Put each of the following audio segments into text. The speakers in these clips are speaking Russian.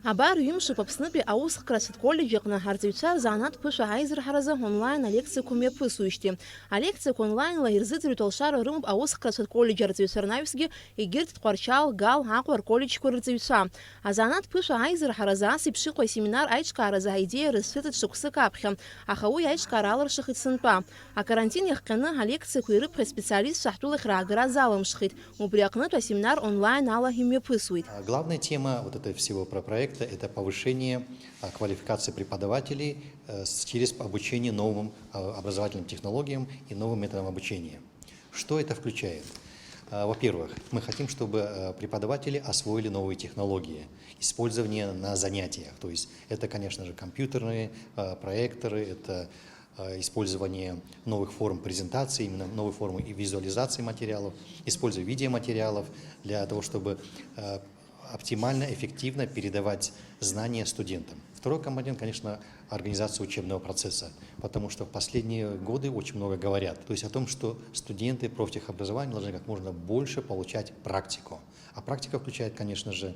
Абар ҩымшуп Аԥснытәи аусхкратә коллеџьҟны ҳарҵаҩцәа рзанааҭ ԥышәа аизырҳаразы онлайн алекциақәа мҩаԥысуижьҭеи. Алекциақәа онлайнла ирзыӡырҩуеит алшара рымоуп аусхкратә коллеџь арҵаҩцәа рнаҩсгьы, егьырҭ Тҟәарчал, Гал, Аҟәа рколлеџьқәа рырҵаҩцәа. Азанааҭ ԥышәа аизырҳаразы ас еиԥш иҟоу асеминар аиҿкааразы аидеиа рызцәыӡит шықәсык аԥхьа, аха уи аиҿкаара аларшахит сынтәа. Акарантин иахҟьаны алекциақәа ирыԥхьаз специалистцәа ҳтәылахь раагара залымшхит. Убри аҟнытә асеминар онлайн ала имҩаԥысуеит. Главная тема вот этого всего проекта – это повышение квалификации преподавателей через обучение новым образовательным технологиям и новым методам обучения. Что это включает? Во-первых, мы хотим, чтобы преподаватели освоили новые технологии, использование на занятиях. То есть это, конечно же, компьютерные проекторы, это использование новых форм презентации, именно новой формы и визуализации материалов, использование видеоматериалов для того, чтобы оптимально, эффективно передавать знания студентам. Второй компонент, конечно, организация учебного процесса, потому что в последние годы очень много говорят, то есть о том, что студенты профтехобразования должны как можно больше получать практику. А практика включает, конечно же,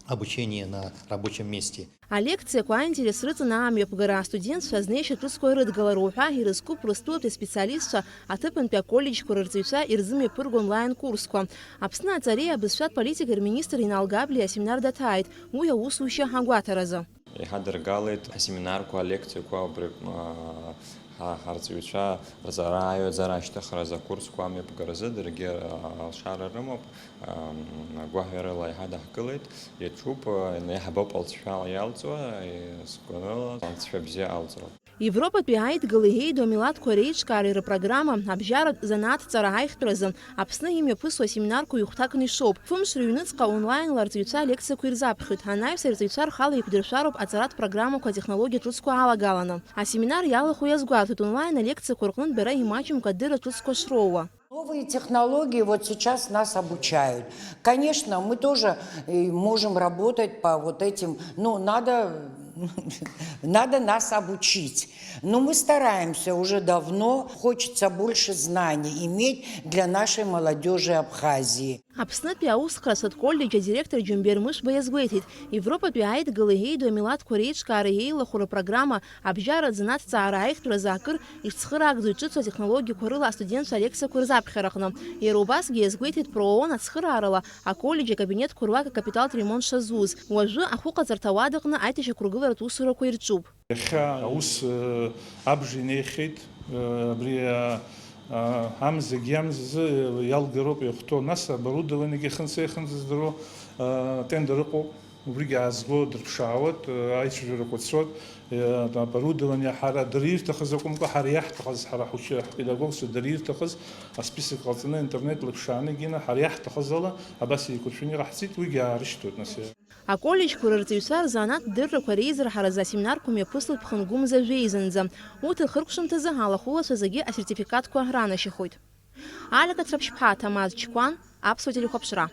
обучение на рабочем месте. Алекциақәа аинтерес рыҵаны амҩаԥгара астудентцәа азнеишьа ҿыцқәа ирыдгалароуп ҳәа ирызкуп рыстәылатәи специалистцәа аҭыԥантәи аколлеџьқәа рырҵаҩцәа ирзымҩаԥырго онлайн курсқәа. Аԥсны аҵареи абызшәатә политикеи рминистр Инал Габлиа асеминар даҭааит уи аусушьа агәаҭаразы. Иҳадыргалеит асеминарқәа алекциақәа убри ҳарҵаҩцәа рзаараҩаӡара ашьҭыхразы акурсқәа амҩаԥгаразы даргьы алшара рымоуп, гәаҳәарыла иҳадаҳкылеит, иаҿуп, иаҳбоуп алҵшәа иалҵуа, сгәаныла алҵшәа бзиа алҵроуп. Европатәи аидгылеи еидоу амилаҭқәа реиҿкаареи рпрограмма абжьаратә занааҭҵара аихтәразы Аԥсны имҩаԥысуа асеминарқәа ҩ-хәҭакны ишоуп. Фымш рыҩныҵҟа онлайнла арҵаҩцәа алекциақәа ирзаԥхьоит. Анаҩс арҵаҩцәа рхала еиқәдыршәароуп аҵаратә программақәа технологиа ҿыцқәа алагаланы. Асеминар иалахәу иазгәаҭоит онлайн алекциақәа рҟнытә бара имаҷымкәа адырра ҿыцқәа шроуа. Новые технологии вот сейчас нас обучают. Конечно, мы тоже можем работать по вот этим, ну, надо нас обучить. Но мы стараемся уже давно, хочется больше знаний иметь для нашей молодежи Абхазии. Аԥснытәи аусхкратә коллеџь адиректор Џьумбер Мышба иазгәеиҭеит, Европатәи аидгылеи еидоу амилаҭқәа реиҿкаара еилахәу рпрограмма абжьаратә занааҭҵаара аихтәразы акыр ишцхыраагӡо иҿыцу атехнологиақәа рыла астудентцәа алекциақәа рзаԥхьараҟны. Иара убасгьы иазгәеиҭеит проон ацхыраарала аколлеџь акабинетқәа руак акапиталтә ремонт шазуз. Уажәы ахәыҟаҵарҭа ауадаҟны аиҭашьақәыргыларатә усурақәа ирҿуп. Иахьа аус абжа инеихьеит, абри амзагьы амзазы иалгароуп иахәҭоу, нас оборудованиагьы ихынца-ихынҵаздыруа тендер ыҟоуп, убригьы аазго дырԥшаауеит, аицәажәарақәа цоит, оборудование ҳара дырирҭахыз акәымкәа, ҳара иаҳҭахыз, ҳара ҳпедагогцәа дырирҭахыз асписок ҟалҵаны интернет лыԥшааны икины, ҳара иаҳҭахыз ала абас еиқәыршәаны иҟаҳҵеит, уигьы аарышьҭуеит нас. Аколлеџьқәа рырҵаҩцәа рзанааҭтә дыррақәа реизырҳаразы асеминарқәа мҩаԥыслоит ԥхынгәымза жәеизанӡа. Урҭ рхыркәшамҭазы алахәылацәа зегьы асертификатқәа ранашьахоит. Алика Ҭраԥшьԥҳа, Ҭамаз Чкәан, Аԥсуа телехәаԥшра.